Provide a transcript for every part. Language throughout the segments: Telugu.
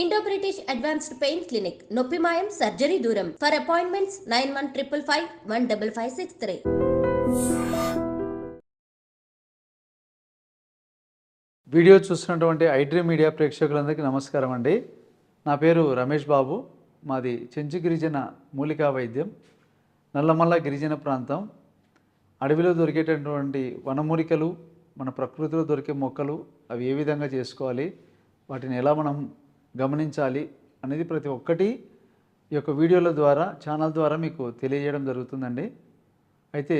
Indo British advanced pain clinic నొప్పి మాయం సర్జరీ దూరం ఫర్ అపాయింట్మెంట్స్ 9155515563. వీడియో చూస్తున్నటువంటి ఐడ్రీమ్ మీడియా ప్రేక్షకులందరికీ నమస్కారం అండి. నా పేరు రమేష్ బాబు. మాది చెంచు గిరిజన మూలికా వైద్యం, నల్లమల్ల గిరిజన ప్రాంతం. అడవిలో దొరికేటటువంటి వనమూలికలు, మన ప్రకృతిలో దొరికే మొక్కలు అవి ఏ విధంగా చేసుకోవాలి, వాటిని ఎలా మనం గమనించాలి అనేది ప్రతి ఒక్కటి ఈ యొక్క వీడియోల ద్వారా, ఛానల్ ద్వారా మీకు తెలియజేయడం జరుగుతుందండి. అయితే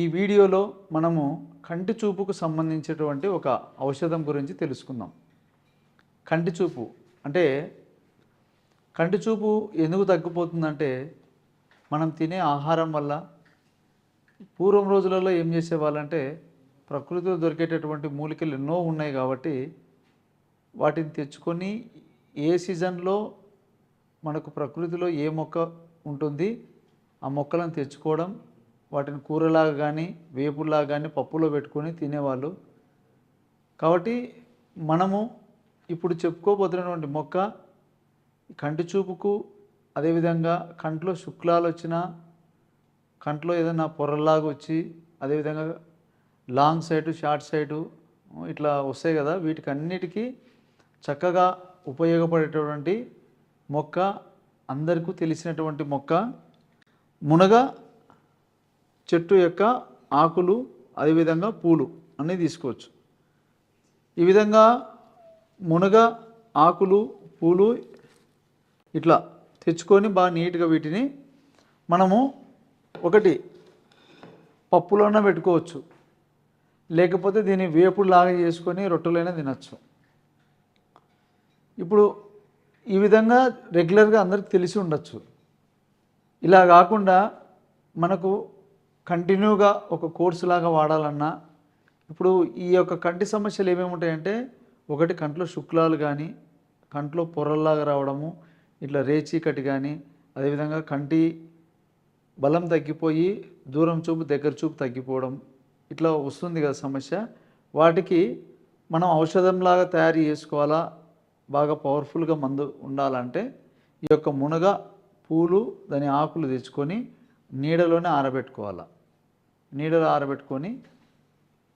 ఈ వీడియోలో మనము కంటి చూపుకు సంబంధించినటువంటి ఒక ఔషధం గురించి తెలుసుకుందాం. కంటి చూపు అంటే, కంటి చూపు ఎందుకు తగ్గిపోతుందంటే మనం తినే ఆహారం వల్ల. పూర్వం రోజులలో ఏం చేసేవాళ్ళంటే, ప్రకృతిలో దొరికేటటువంటి మూలికలు ఎన్నో ఉన్నాయి కాబట్టి వాటిని తెచ్చుకొని ఏ సీజన్లో మనకు ప్రకృతిలో ఏ మొక్క ఉంటుంది ఆ మొక్కలను తెచ్చుకోవడం, వాటిని కూరలాగా కానీ వేపుల్లాగా కానీ పప్పులో పెట్టుకొని తినేవాళ్ళు. కాబట్టి మనము ఇప్పుడు చెప్పుకోబోతున్నటువంటి మొక్క కంటి చూపుకు, అదేవిధంగా కంట్లో శుక్లాలు వచ్చినా, కంట్లో ఏదైనా పొరల్లాగా వచ్చి, అదేవిధంగా లాంగ్ సైటు షార్ట్ సైటు ఇట్లా వస్తాయి కదా, వీటికి అన్నిటికీ చక్కగా ఉపయోగపడేటటువంటి మొక్క, అందరికీ తెలిసినటువంటి మొక్క మునగ చెట్టు యొక్క ఆకులు, అదేవిధంగా పూలు అన్నీ తీసుకోవచ్చు. ఈ విధంగా మునగ ఆకులు, పూలు ఇట్లా తెచ్చుకొని బాగా నీట్గా వీటిని మనము ఒకటి పప్పులోనే పెట్టుకోవచ్చు, లేకపోతే దీన్ని వేపుడులాగా చేసుకొని రొట్టెలైనా తినచ్చు. ఇప్పుడు ఈ విధంగా రెగ్యులర్గా అందరికి తెలిసి ఉండొచ్చు. ఇలా కాకుండా మనకు కంటిన్యూగా ఒక కోర్సు లాగా వాడాలన్నా, ఇప్పుడు ఈ యొక్క కంటి సమస్యలు ఏమేమి ఉంటాయంటే, ఒకటి కంట్లో శుక్లాలు కానీ, కంట్లో పొరల్లాగా రావడము, ఇట్లా రేచీకటి కానీ, అదేవిధంగా కంటి బలం తగ్గిపోయి దూరం చూపు దగ్గర చూపు తగ్గిపోవడం, ఇట్లా వస్తుంది కదా సమస్య. వాటికి మనం ఔషధంలాగా తయారు చేసుకోవాలా, బాగా పవర్ఫుల్గా మందు ఉండాలంటే ఈ యొక్క మునగ పూలు, దాని ఆకులు తెచ్చుకొని నీడలోనే ఆరబెట్టుకోవాలా. నీడలో ఆరబెట్టుకొని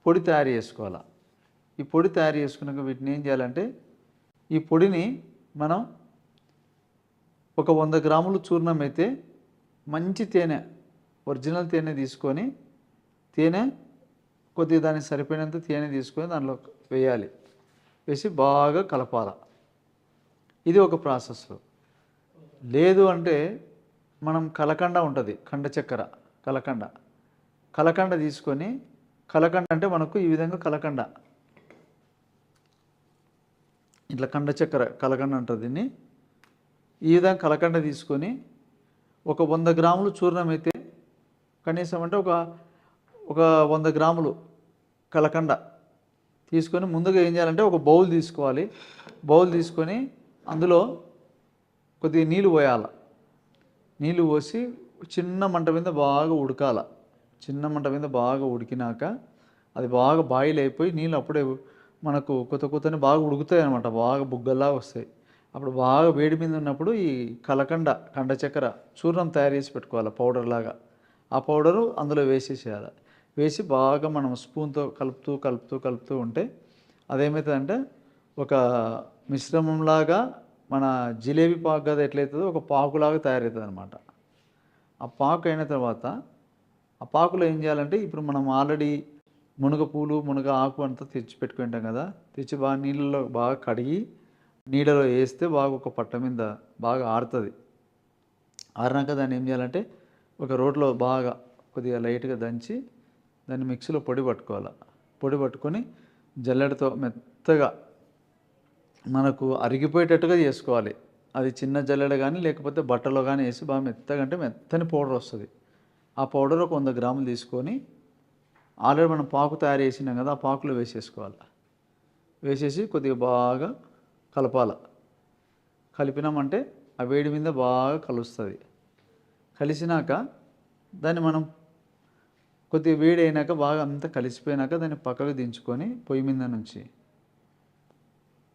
పొడి తయారు చేసుకోవాలా. ఈ పొడి తయారు చేసుకున్నాక వీటిని ఏం చేయాలంటే, ఈ పొడిని మనం ఒక 100 గ్రాములు చూర్ణం అయితే మంచి తేనె, ఒరిజినల్ తేనె తీసుకొని, తేనె కొద్దిగా దానికి సరిపోయినంత తేనె తీసుకొని దానిలో వేయాలి. వేసి బాగా కలపాల. ఇది ఒక ప్రాసెస్. లేదు అంటే మనం కలకండ ఉంటుంది, కండ చక్కెర, కలకండ తీసుకొని, కలకండ అంటే మనకు ఈ విధంగా కలకండ, ఇట్లా కండ చక్కెర కలకండ అంటుంది దీన్ని. ఈ విధంగా కలకండ తీసుకొని ఒక 100 గ్రాములు చూర్ణం అయితే, కనీసం అంటే ఒక 100 గ్రాములు కలకండ తీసుకొని ముందుగా ఏం చేయాలంటే ఒక బౌల్ తీసుకోవాలి. బౌల్ తీసుకొని అందులో కొద్దిగా నీళ్ళు పోయాలి. నీళ్ళు పోసి చిన్న మంట మీద బాగా ఉడకాల. చిన్న మంట మీద బాగా ఉడికినాక అది బాగా బాయిల్ అయిపోయి నీళ్ళు అప్పుడే మనకు కొత్తని బాగా ఉడుకుతాయి అన్నమాట, బాగా బుగ్గల్లా వస్తాయి. అప్పుడు బాగా వేడి మీద ఉన్నప్పుడు ఈ కండ చక్కెర చూర్ణం తయారు చేసి పెట్టుకోవాలి పౌడర్ లాగా. ఆ పౌడరు అందులో వేసేసేయాలి. వేసి బాగా మనం స్పూన్తో కలుపుతూ ఉంటే అదేమవుతుందంటే ఒక మిశ్రమంలాగా, మన జిలేబీ పాకు కదా ఎట్లయితుందో ఒక పాకులాగా తయారవుతుంది అనమాట. ఆ పాకు అయిన తర్వాత ఆ పాకులో ఏం చేయాలంటే, ఇప్పుడు మనం ఆల్రెడీ మునగ పూలు, మునగ ఆకు అంతా తెచ్చి పెట్టుకుంటాం కదా, తెచ్చి బాగా నీళ్ళలో బాగా కడిగి నీళ్ళలో వేస్తే బాగా ఒక పట్ట మీద బాగా ఆరుతుంది. ఆరినాక దాన్ని ఏం చేయాలంటే ఒక రోట్లో బాగా కొద్దిగా లైట్గా దంచి దాన్ని మిక్సీలో పొడి పట్టుకోవాలి. పొడి పట్టుకొని జల్లెడతో మెత్తగా మనకు అరిగిపోయేటట్టుగా చేసుకోవాలి. అది చిన్న జల్లెడ కానీ లేకపోతే బట్టలో కానీ వేసి బాగా మెత్తగా, అంటే మెత్తని పౌడర్ వస్తుంది. ఆ పౌడర్ ఒక 100 గ్రాములు తీసుకొని ఆల్రెడీ మనం పాకు తయారు చేసినాం కదా, ఆ పాకులో వేసేసుకోవాలి. వేసేసి కొద్దిగా బాగా కలపాల. కలిపినామంటే ఆ వేడి మీద బాగా కలుస్తుంది. కలిసినాక దాన్ని మనం కొద్దిగా వేడి అయినాక బాగా అంతా కలిసిపోయినాక దాన్ని పక్కకు దించుకొని పొయ్యి మీద నుంచి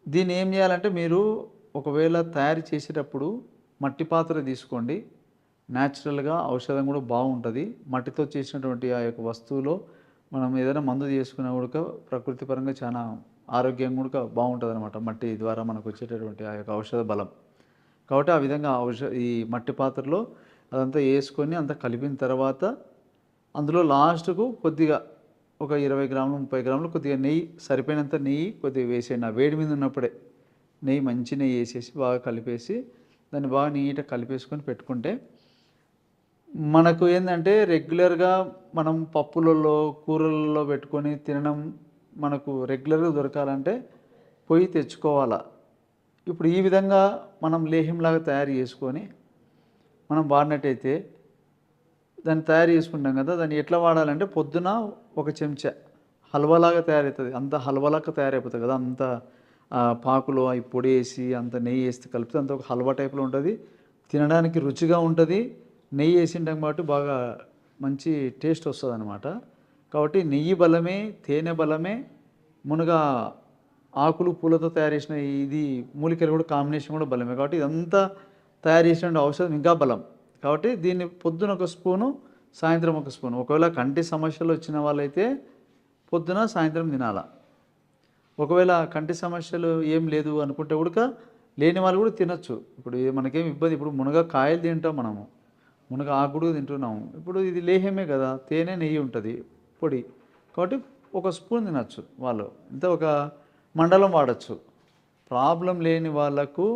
దీన్ని ఏం చేయాలంటే, మీరు ఒకవేళ తయారు చేసేటప్పుడు మట్టి పాత్ర తీసుకోండి. న్యాచురల్గా ఔషధం కూడా బాగుంటుంది. మట్టితో చేసినటువంటి ఆ యొక్క వస్తువులో మనం ఏదైనా మందు చేసుకున్నా కూడా ప్రకృతి పరంగా చాలా ఆరోగ్యం కూడా బాగుంటుంది అనమాట. మట్టి ద్వారా మనకు వచ్చేటటువంటి ఆ యొక్క ఔషధ బలం. కాబట్టి ఆ విధంగా ఈ మట్టి పాత్రలో అదంతా వేసుకొని అంతా కలిపిన తర్వాత అందులో లాస్ట్కు కొద్దిగా ఒక 20 గ్రాములు 30 గ్రాములు కొద్దిగా నెయ్యి, సరిపోయినంత నెయ్యి కొద్దిగా వేసేయండి. ఆ వేడి మీద ఉన్నప్పుడే నెయ్యి, మంచి నెయ్యి వేసేసి బాగా కలిపేసి దాన్ని బాగా నీట్గా కలిపేసుకొని పెట్టుకుంటే మనకు ఏంటంటే రెగ్యులర్గా మనం పప్పులలో కూరలలో పెట్టుకొని తినడం మనకు రెగ్యులర్గా దొరకాలంటే పొయ్యి తెచ్చుకోవాలా. ఇప్పుడు ఈ విధంగా మనం లేహ్యంలాగా తయారు చేసుకొని మనం వాడినట్టయితే దాన్ని తయారు చేసుకుంటాం కదా, దాన్ని ఎట్లా వాడాలంటే పొద్దున ఒక చెంచా హల్వాలాగా తయారవుతుంది. అంత హల్వాలాగా తయారైపోతుంది కదా, అంత పాకులో అవి పొడి వేసి అంత నెయ్యి వేస్తే కలిపితే అంత ఒక హల్వా టైప్లో ఉంటుంది. తినడానికి రుచిగా ఉంటుంది. నెయ్యి వేసింటాం కాబట్టి బాగా మంచి టేస్ట్ వస్తుంది అనమాట. కాబట్టి నెయ్యి బలమే, తేనె బలమే, మునగ ఆకులు పూలతో తయారు చేసిన ఇది మూలికలు కూడా కాంబినేషన్ కూడా బలమే. కాబట్టి ఇదంతా తయారు చేసిన ఔషధం ఇంకా బలం. కాబట్టి దీన్ని పొద్దున ఒక స్పూను, సాయంత్రం ఒక స్పూను. ఒకవేళ కంటి సమస్యలు వచ్చిన వాళ్ళైతే పొద్దున సాయంత్రం తినాలా. ఒకవేళ కంటి సమస్యలు ఏం లేదు అనుకుంటే కూడా లేని వాళ్ళు కూడా తినచ్చు. ఇప్పుడు మనకేం ఇబ్బంది, ఇప్పుడు మునగ కాయలు తింటాం మనము, మునగ ఆకు కూడా తింటున్నాము. ఇప్పుడు ఇది లేహ్యమే కదా, తేనె నెయ్యి ఉంటుంది పొడి, కాబట్టి ఒక స్పూన్ తినచ్చు వాళ్ళు. ఇంత ఒక మండలం వాడచ్చు. ప్రాబ్లం లేని వాళ్ళకు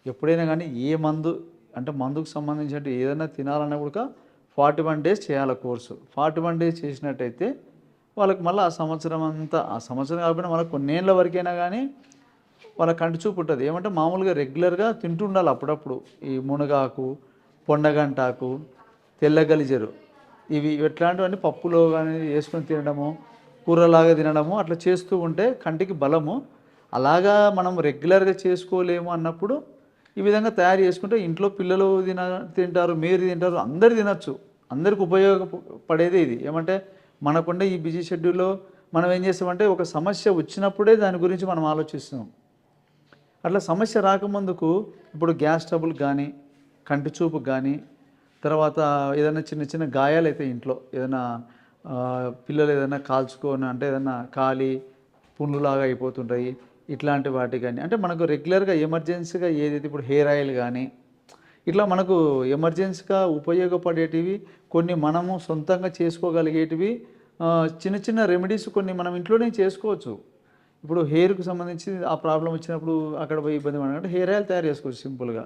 ఎప్పుడైనా కానీ ఏ మందు అంటే మందుకు సంబంధించిన ఏదైనా తినాలన్నా కూడా 41 డేస్ చేయాలి కోర్సు. 41 డేస్ చేసినట్టయితే వాళ్ళకి మళ్ళీ ఆ సంవత్సరం అంతా, ఆ సంవత్సరం కాకపోయినా మళ్ళీ కొన్నేళ్ళ వరకైనా కానీ వాళ్ళ కంటి చూపు ఉంటుంది. ఏమంటే మామూలుగా రెగ్యులర్గా తింటుండాలి అప్పుడప్పుడు ఈ మునగాకు, పొండగంటాకు, తెల్ల గలిజరు, ఇవి ఎట్లాంటివన్నీ పప్పులో కానీ వేసుకొని తినడము, కూరలాగా తినడము అట్లా చేస్తూ ఉంటే కంటికి బలము. అలాగా మనం రెగ్యులర్గా చేసుకోలేము అన్నప్పుడు ఈ విధంగా తయారు చేసుకుంటే ఇంట్లో పిల్లలు తింటారు, మీరు తింటారు, అందరు తినచ్చు. అందరికి ఉపయోగపడేదే ఇది. ఏమంటే మనకుండే ఈ బిజీ షెడ్యూల్లో మనం ఏం చేస్తామంటే ఒక సమస్య వచ్చినప్పుడే దాని గురించి మనం ఆలోచిస్తున్నాం. అట్లా సమస్య రాకముందుకు ఇప్పుడు గ్యాస్ ట్రబుల్ కానీ, కంటి చూపు కానీ, తర్వాత ఏదైనా చిన్న చిన్న గాయాలు అయితే ఇంట్లో ఏదైనా పిల్లలు ఏదైనా కాల్చుకొని అంటే ఏదైనా కాలి పుండ్లులాగా అయిపోతుంటాయి. ఇట్లాంటి వాటి కానీ అంటే మనకు రెగ్యులర్గా ఎమర్జెన్సీగా ఏదైతే ఇప్పుడు హెయిర్ ఆయిల్ కానీ ఇట్లా మనకు ఎమర్జెన్సీగా ఉపయోగపడేటివి కొన్ని మనము సొంతంగా చేసుకోగలిగేటివి చిన్న చిన్న రెమెడీస్ కొన్ని మనం ఇంట్లోనే చేసుకోవచ్చు. ఇప్పుడు హెయిర్కి సంబంధించి ఆ ప్రాబ్లం వచ్చినప్పుడు అక్కడ పోయి ఇబ్బంది పడాలంటే హెయిర్ ఆయిల్ తయారు చేసుకోవచ్చు సింపుల్గా.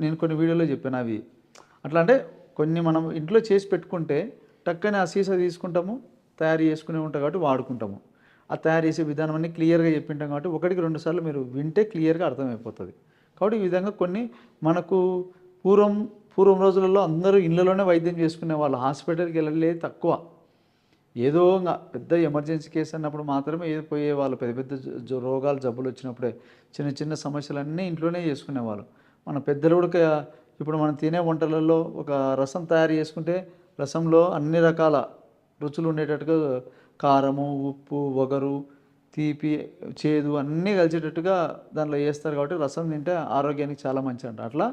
నేను కొన్ని వీడియోలో చెప్పాను అవి. అట్లా అంటే కొన్ని మనం ఇంట్లో చేసి పెట్టుకుంటే టక్కనే ఆ సీసా తీసుకుంటాము, తయారు చేసుకునే ఉంటాం కాబట్టి వాడుకుంటాము. ఆ తయారు చేసే విధానం అన్నీ క్లియర్గా చెప్పింటాం కాబట్టి 1-2 సార్లు మీరు వింటే క్లియర్గా అర్థమైపోతుంది. కాబట్టి ఈ విధంగా కొన్ని మనకు పూర్వం రోజులలో అందరూ ఇళ్ళలోనే వైద్యం చేసుకునే వాళ్ళు, హాస్పిటల్కి వెళ్ళలేదు తక్కువ. ఏదో పెద్ద ఎమర్జెన్సీ కేసు అన్నప్పుడు మాత్రమే ఏదో పోయేవాళ్ళు. పెద్ద పెద్ద రోగాలు జబ్బులు వచ్చినప్పుడే చిన్న చిన్న సమస్యలన్నీ ఇంట్లోనే చేసుకునేవాళ్ళు. మన పెద్దలు కూడా ఇప్పుడు మనం తినే వంటలలో ఒక రసం తయారు చేసుకుంటే రసంలో అన్ని రకాల రుచులు ఉండేటట్టుగా కారము, ఉప్పు, వగరు, తీపి, చేదు అన్నీ కలిసేటట్టుగా దాంట్లో వేస్తారు. కాబట్టి రసం తింటే ఆరోగ్యానికి చాలా మంచిది అంట. అట్లా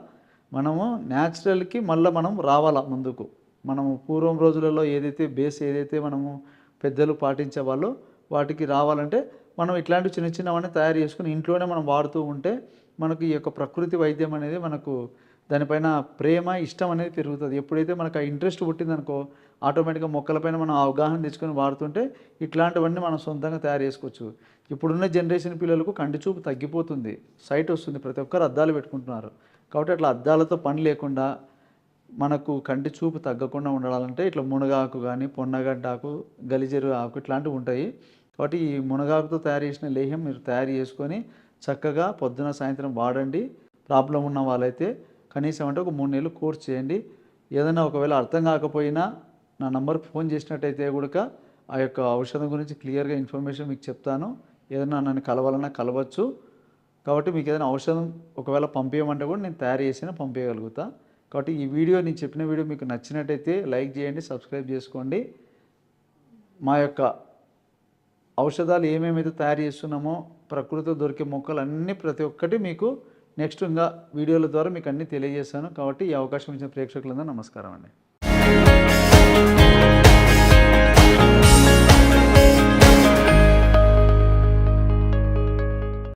మనము న్యాచురల్కి మళ్ళీ మనం రావాలా ముందుకు. మనము పూర్వం రోజులలో ఏదైతే మనము పెద్దలు పాటించే వాళ్ళు వాటికి రావాలంటే మనం ఇట్లాంటి చిన్న చిన్నవన్నీ తయారు చేసుకుని ఇంట్లోనే మనం వాడుతూ ఉంటే మనకు ఈ యొక్క ప్రకృతి వైద్యం అనేది మనకు దానిపైన ప్రేమ, ఇష్టం అనేది పెరుగుతుంది. ఎప్పుడైతే మనకు ఆ ఇంట్రెస్ట్ పుట్టిందనుకో ఆటోమేటిక్గా మొక్కలపైన మనం అవగాహన తెచ్చుకొని వాడుతుంటే ఇట్లాంటివన్నీ మనం సొంతంగా తయారు చేసుకోవచ్చు. ఇప్పుడున్న జనరేషన్ పిల్లలకు కంటి చూపు తగ్గిపోతుంది, సైట్ వస్తుంది, ప్రతి ఒక్కరు అద్దాలు పెట్టుకుంటున్నారు. కాబట్టి అట్లా అద్దాలతో పని లేకుండా మనకు కంటి చూపు తగ్గకుండా ఉండాలంటే ఇట్లా మునగాకు కానీ, పొన్నగడ్డాకు, గలిజెరు ఆకు ఇట్లాంటివి ఉంటాయి. కాబట్టి ఈ మునగాకుతో తయారు చేసిన లేహ్యం మీరు తయారు చేసుకొని చక్కగా పొద్దున సాయంత్రం వాడండి. ప్రాబ్లం ఉన్న వాళ్ళైతే కనీసం అంటే ఒక 3 నెలలు కోర్స్ చేయండి. ఏదైనా ఒకవేళ అర్థం కాకపోయినా నా నంబర్కి ఫోన్ చేసినట్టయితే కూడా ఆ యొక్క ఔషధం గురించి క్లియర్గా ఇన్ఫర్మేషన్ మీకు చెప్తాను. ఏదైనా నన్ను కలవాలన్నా కలవచ్చు. కాబట్టి మీకు ఏదైనా ఔషధం ఒకవేళ పంపించమంటే కూడా నేను తయారు చేసినా పంపించగలుగుతా. కాబట్టి ఈ వీడియో నేను చెప్పిన వీడియో మీకు నచ్చినట్టయితే లైక్ చేయండి, సబ్స్క్రైబ్ చేసుకోండి. మా యొక్క ఔషధాలు ఏమేమైతే తయారు చేస్తున్నామో ప్రకృతిలో దొరికే మొక్కలు అన్నీ ప్రతి ఒక్కటి మీకు నెక్స్ట్ ఇంకా వీడియోల ద్వారా మీకు అన్నీ తెలియజేస్తాను. కాబట్టి ఈ అవకాశం ఇచ్చిన ప్రేక్షకులందరూ నమస్కారం అండి.